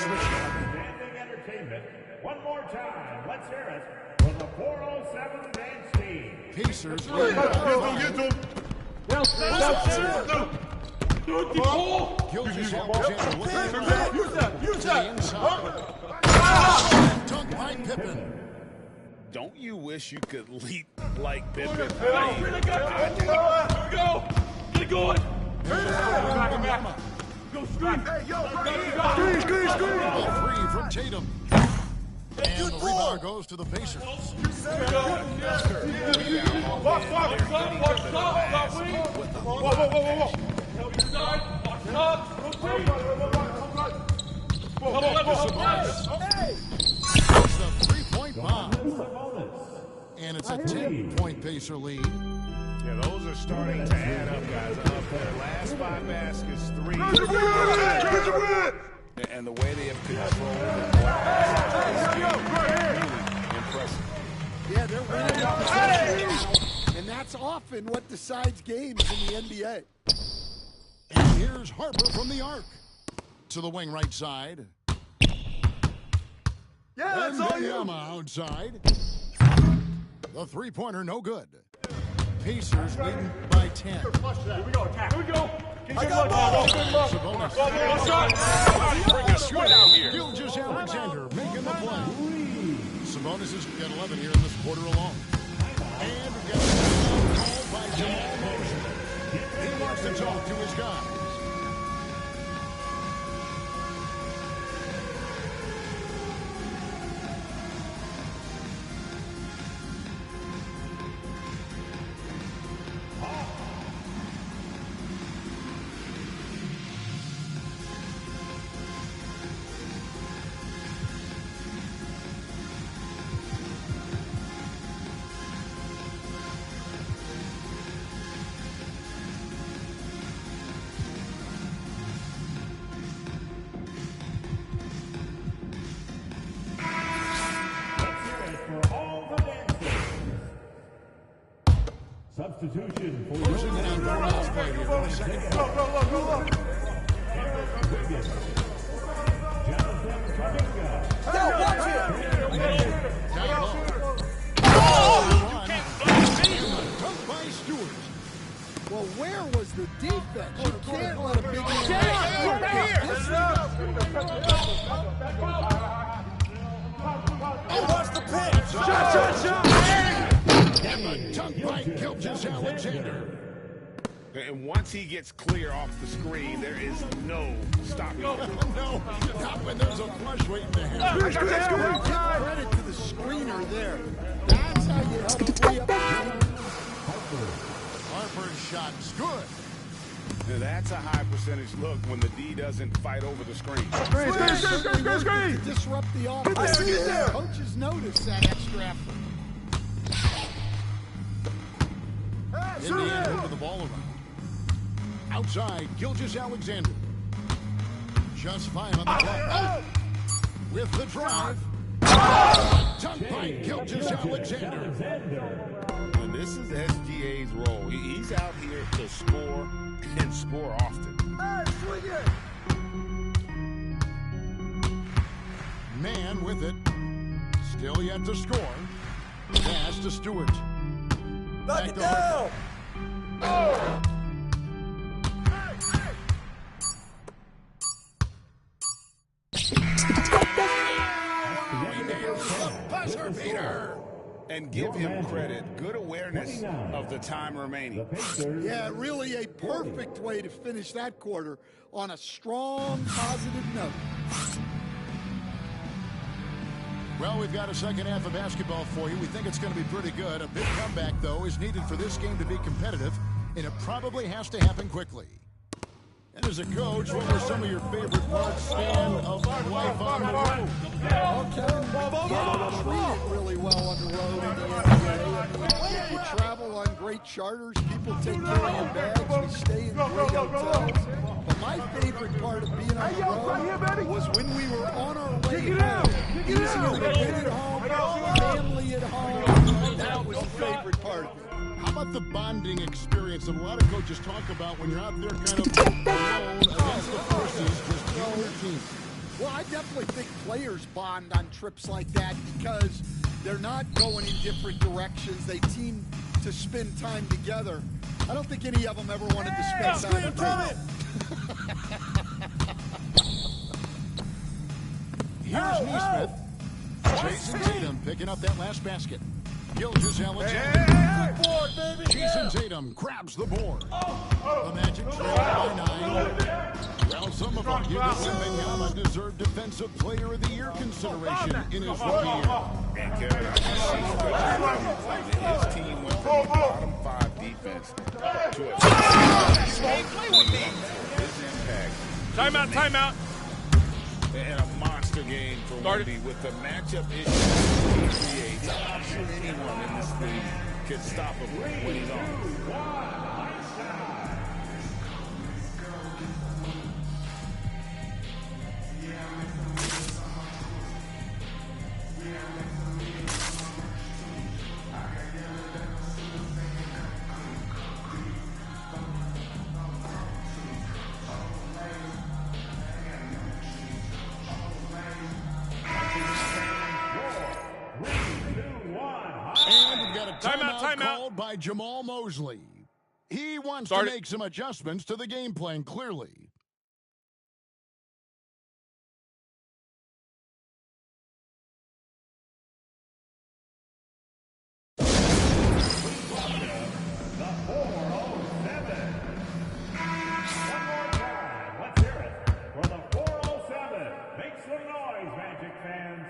Outstanding entertainment. One more time. Let's hear it for the 407 dance team. Pacers. Get him. Use that. Dunk by Pippen. Don't you wish you could leap like Pippen? Here we go. Get it going. Go screen. Hey, yo, screen. Ball free from Tatum. And the rebound goes to the Pacers. It's the three-point bomb. And it's a 10-point Pacer lead. Yeah, those are starting to add up, guys. Up their last 5 baskets, 3. And the way they have controlled the impressive. Yeah, they're winning on possession, and that's often what decides games in the NBA. And here's Harper from the arc. To the wing right side. Yeah, that's all you. Outside. The three-pointer, no good. Pacers leading by 10. Here we go, attack. Here we go. I got ball. Sabonis. Bring a shootout here. Gilgeous-Alexander making the play. Sabonis is at 11 here in this quarter alone. And we got a call by Jamal Mosher. He wants to talk to his guys. Substitution for Well, where was the defense? You can't let a big What's the pitch? Shot! And the dunk by Gilgeous-Alexander. And once he gets clear off the screen, there is no stopping him. No, not when there's a flush waiting to happen. Give credit to the screener there. That's how you help free up the game. Harper's shot is good. Now that's a high percentage look when the D doesn't fight over the screen. Screen. To disrupt the offense. Coaches notice that extra effort. Indiana moving the ball around. Outside, Gilgeous-Alexander. Just 5 on the clock. With the drive. Dunk by Gilgeous-Alexander. And this is SGA's role. He's out here to score and score often. Man with it. Still yet to score. Pass to Stewart. Knock it down. Buzzer beater. And give him credit. Good awareness of the time remaining. Yeah, really a perfect way to finish that quarter on a strong, positive note. Well, we've got a second half of basketball for you. We think it's going to be pretty good. A big comeback, though, is needed for this game to be competitive, and it probably has to happen quickly. And as a coach, what were some of your favorite parts, Stan, of life on the road? Well, Kevin, you treat it really well on the road in the NBA. You travel on great charters. People take care of your bags. We stay in great hotels. But my favorite part of being on the road was when we were on our way home. Easier to get at home, family at home. That was the favorite part of it. How about the bonding experience that a lot of coaches talk about when you're out there kind of alone against the forces, just you and your team? Well, I definitely think players bond on trips like that because they're not going in different directions. They team to spend time together. I don't think any of them ever wanted to spend time together. Here's Neesmith. Jason Tatum picking up that last basket. Gilgeous-Alexander. Jason Tatum grabs the board. The Magic trail by 9. Well, some have argued that Wembanyama deserved Defensive Player of the Year consideration in his rookie year. And Kevin, his team went from the bottom 5 defense to a his impact. Timeout. And a monster game for Wemby with the matchup issues he creates. I'm not sure anyone in this league could stop him when he's on. Timeout called by Jamal Mosley. He wants to make some adjustments to the game plan, clearly. The 407. One more time. Let's hear it for the 407. Make some noise, Magic fans.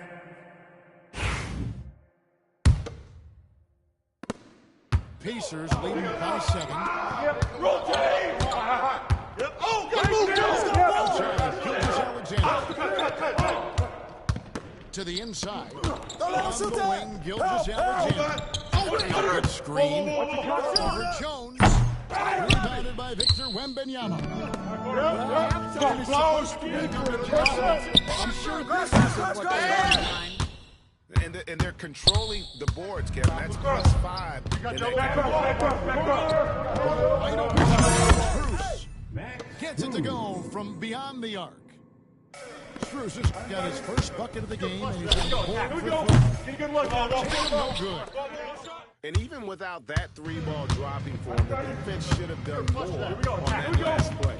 Pacers leading by 7. Rotate! Oh, good move, Gilgeous-Alexander. To the inside. On the wing, Gilgeous-Alexander. Good screen. Over Jones. Rebounded by Victor Wembanyama. I'm sure this isn't what they're behind. And they're controlling the boards, Kevin. That's +5. Strus gets it to go from beyond the arc. Strus has got his first bucket of the game, and he's on the board for no good. And even without that 3-ball dropping for him, the defense should have done more on that last play.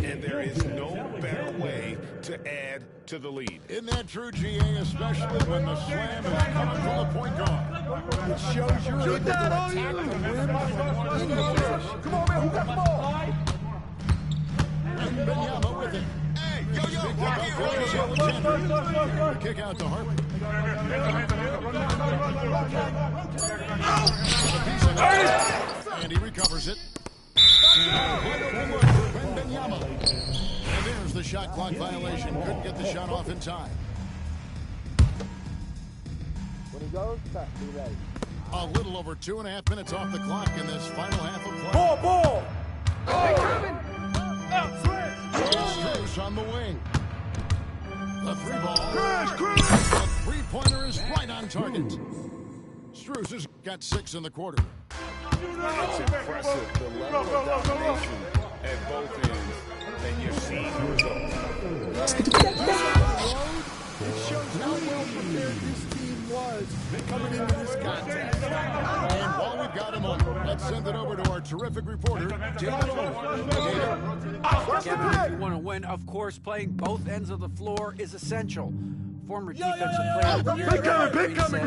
And there is no better way to add to the lead. Isn't that true, GA, especially when the slam is coming from the point guard? It shows you're able to attack the rim from any position. Come on, man, who got the ball? Wembanyama with it. Kick out to Harper. And he recovers it. Wembanyama. And there's the shot clock violation. Couldn't get the shot off in time. When he goes, be ready. A little over 2.5 minutes off the clock in this final half of play. Ball! Strus on the wing. The 3-ball. The 3-pointer is right on target. Strus has got 6 in the quarter. It's impressive, the level of domination at both ends, and you're seeing the results. It shows how well prepared this team was coming into this contest. And while we've got him on, let's send it over to our terrific reporter, David Owen. Kevin, if you want to win, of course, playing both ends of the floor is essential. Former defensive player of the year.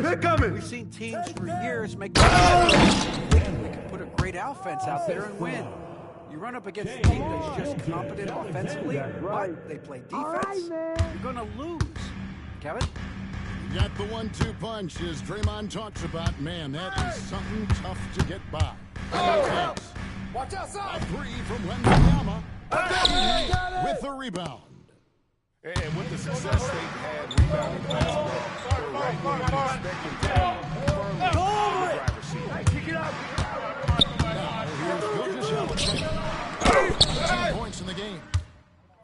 Pick coming! We've seen teams for years make they can put a great offense out there and win. You run up against a team that's just competent offensively, but they play defense, you're going to lose. Kevin? You got the 1-2 punch, as Draymond talks about. Man, that is something tough to get by. Watch outside! A 3 from Wembanyama. With the rebound. And with the success they've had rebounding basketball, they're right where you expect them to be, firmly in the driver's seat. Kick it out! Here's 10 points in the game.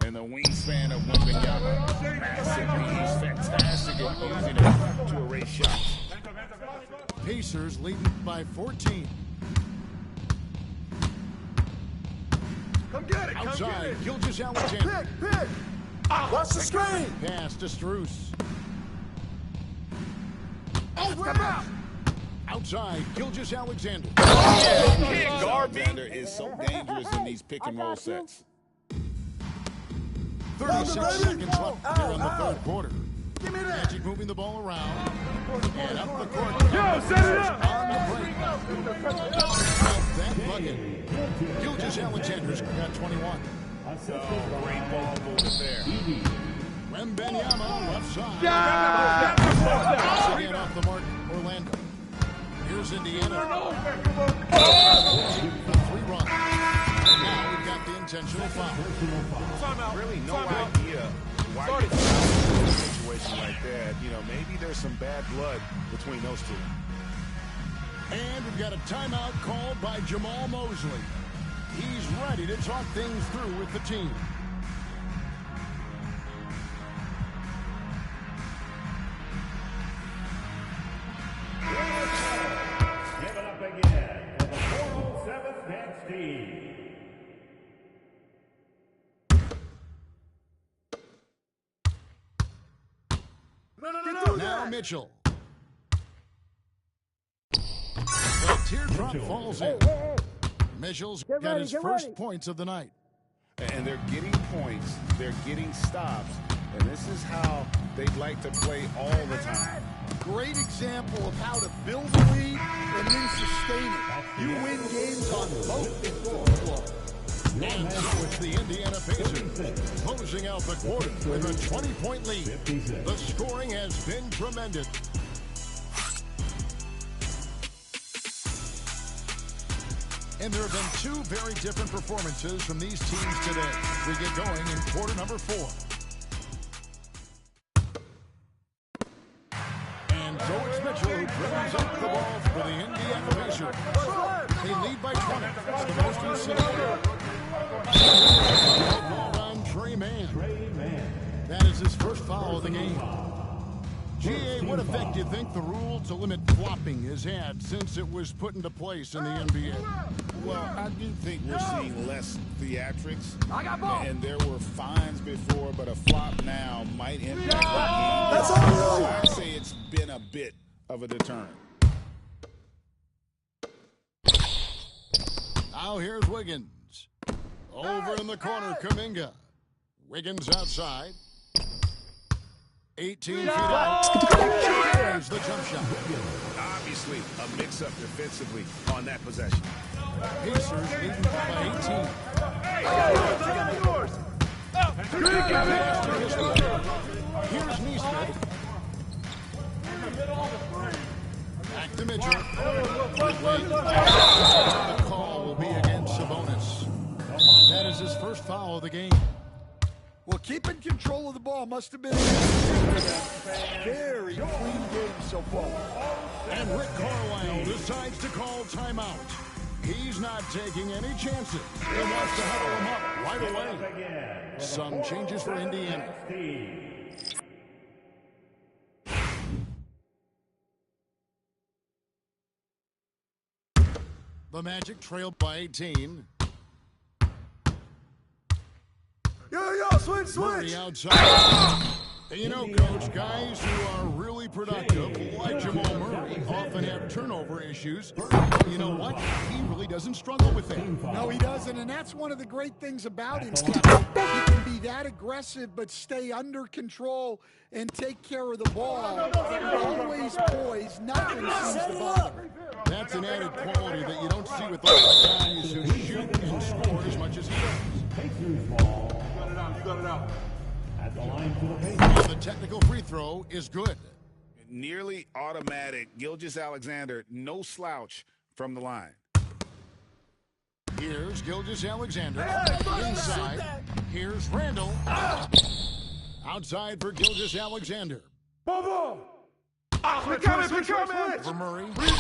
And the wingspan of Wembanyama, massively, he's fantastic at using it to erase shots. Pacers leading by 14. Come get it. Come get Outside, it. Gilgeous Alexander. Pick. Watch the screen. Pass to Strus. Oh, whip out. Outside, Gilgeous Alexander. Can't guard me. Alexander is so dangerous in these pick and roll sets. 36 seconds left here in the third quarter. Magic moving the ball around. And up the court. Yo, set it up. On the break. That bucket. Gilgeous Alexander's got 21. Great ball movement there. Wembanyama left side. Again off the mark, Orlando. Here's Indiana. Three runs. And now we've got the intentional foul. Really no idea why you foul in a situation like that. You know, maybe there's some bad blood between those two. And we've got a timeout called by Jamal Mosley. He's ready to talk things through with the team. Give it up again for the 407th match team. Now Mitchell. The teardrop falls in. Mitchell's got his first points of the night. And they're getting points, they're getting stops, and this is how they'd like to play all the time. Great example of how to build a lead and then sustain it. You win games on both ends of the floor. And so it's the Indiana Pacers closing out the quarter with a 20-point lead. The scoring has been tremendous. And there have been two very different performances from these teams today. We get going in quarter number 4. And so it's Mitchell who brings up the ball for the Indiana Pacers. They lead by 20. It's the most in the city. Ball on Trey Mann. That is his first foul of the game. G.A., what effect do you think the rule to limit flopping has had since it was put into place in the NBA? Well, I do think we're seeing less theatrics. And there were fines before, but a flop now might impact the game. That's all. So I'd say it's been a bit of a deterrent. Now here's Wiggins. Over in the corner, Kuminga. Wiggins outside. 18 feet out. There's the jump shot. Obviously, a mix-up defensively on that possession. Pacers leading by 18. Here's Neesmith. Back to Mitchell. The call will be against Sabonis. That is his first foul of the game. Well, keeping control of the ball must have been a very clean game so far. And Rick Carlisle decides to call timeout. He's not taking any chances. He wants to huddle him up right away. Some changes for Indiana. The Magic trailed by 18. Yo, switch. Murray outside. And you know, Coach, guys who are really productive, like Jamal Murray, often have turnover issues. You know what? He really doesn't struggle with that. No, he doesn't, and that's one of the great things about him, Kevin. He can be that aggressive but stay under control and take care of the ball. Always poised, nothing seems to bother him. That's an added quality that you don't see with other guys who shoot and score as much as he does. Pacers ball. You got it out. At the line for the Pacers. And the technical free throw is good. Nearly automatic. Gilgeous Alexander, no slouch from the line. Here's Gilgeous Alexander. Inside. Here's Randall. Outside for Gilgeous Alexander. We're coming! For Murray. Boy, they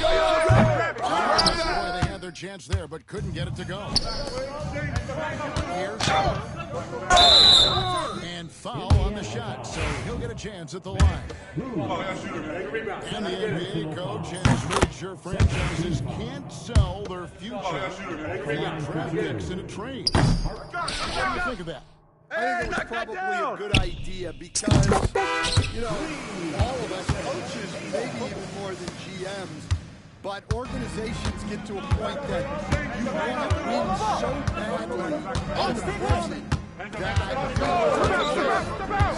had their chance there, but couldn't get it to go. Here's and foul on the shot, so he'll get a chance at the line. And the NBA coach has made sure franchises can't sell their future for draft picks in a trade. What do you think of that? I think it was probably a good idea because, you know, all of us coaches, maybe even more than GMs, but organizations get to a point that you want to win so badly in the present that you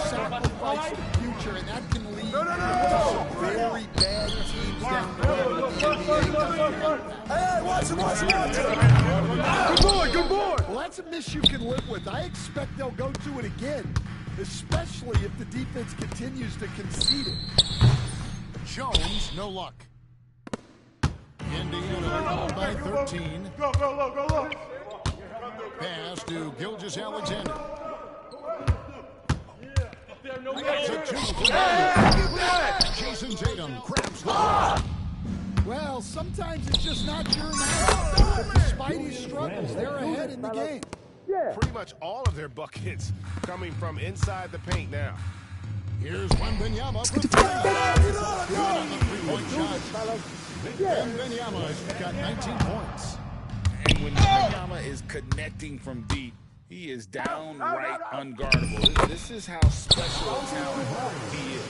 sacrifice the future, and that can lead to some very bad teams down the road. Hey, watch him. Good boy. Well, that's a miss you can live with. I expect they'll go to it again, especially if the defense continues to concede it. Jones, no luck. Indiana by 13. Go. Pass to Gilgeous-Alexander. Jason Tatum grabs the ball. Well, sometimes it's just not your night. But despite his struggles, they're ahead in the game. Pretty much all of their buckets coming from inside the paint now. Here's Wembanyama for three. Good on the three-point shot. Wembanyama's got 19 points. And when Wembanyama is connecting from deep, he is downright unguardable. This is how special a talent he is.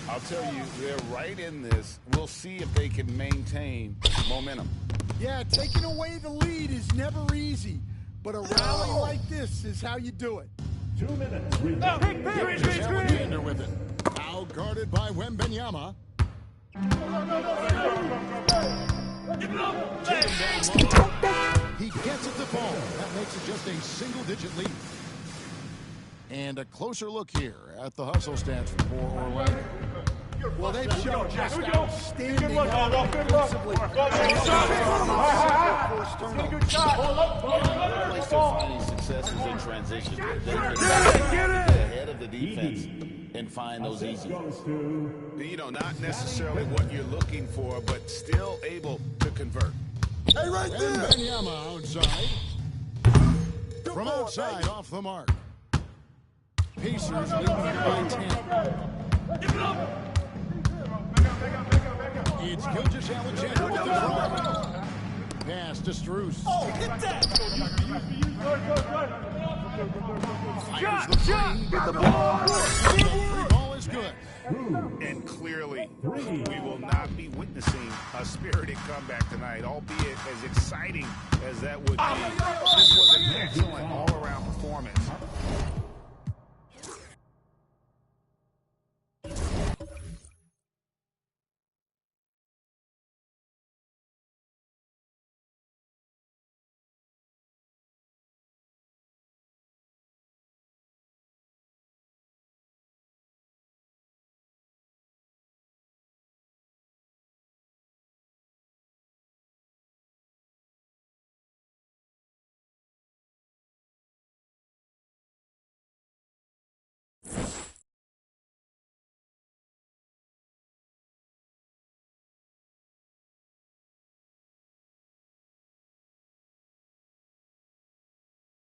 I'll tell you, they're right in this. We'll see if they can maintain momentum. Yeah, taking away the lead is never easy, but a rally like this is how you do it. 2 minutes. Alexander with it. Out guarded by Wembanyama. He gets it to fall. That makes it just a single-digit lead. And a closer look here at the hustle stats for Orlando. Well, they've shown just outstanding offensively. Place they're finding successes in transition. They can get ahead of the defense and find those easy. You know, not necessarily what you're looking for, but still able to convert. Hey, right there! Wembanyama outside. From outside, off the mark. Pacers leading by 10. It's Gilgeous-Alexander with the drive. Pass to Strus. Oh, hit that! Fires the three. Get the ball. The free ball is good. And clearly, we will not be witnessing a spirited comeback tonight, albeit as exciting as that would be. This was a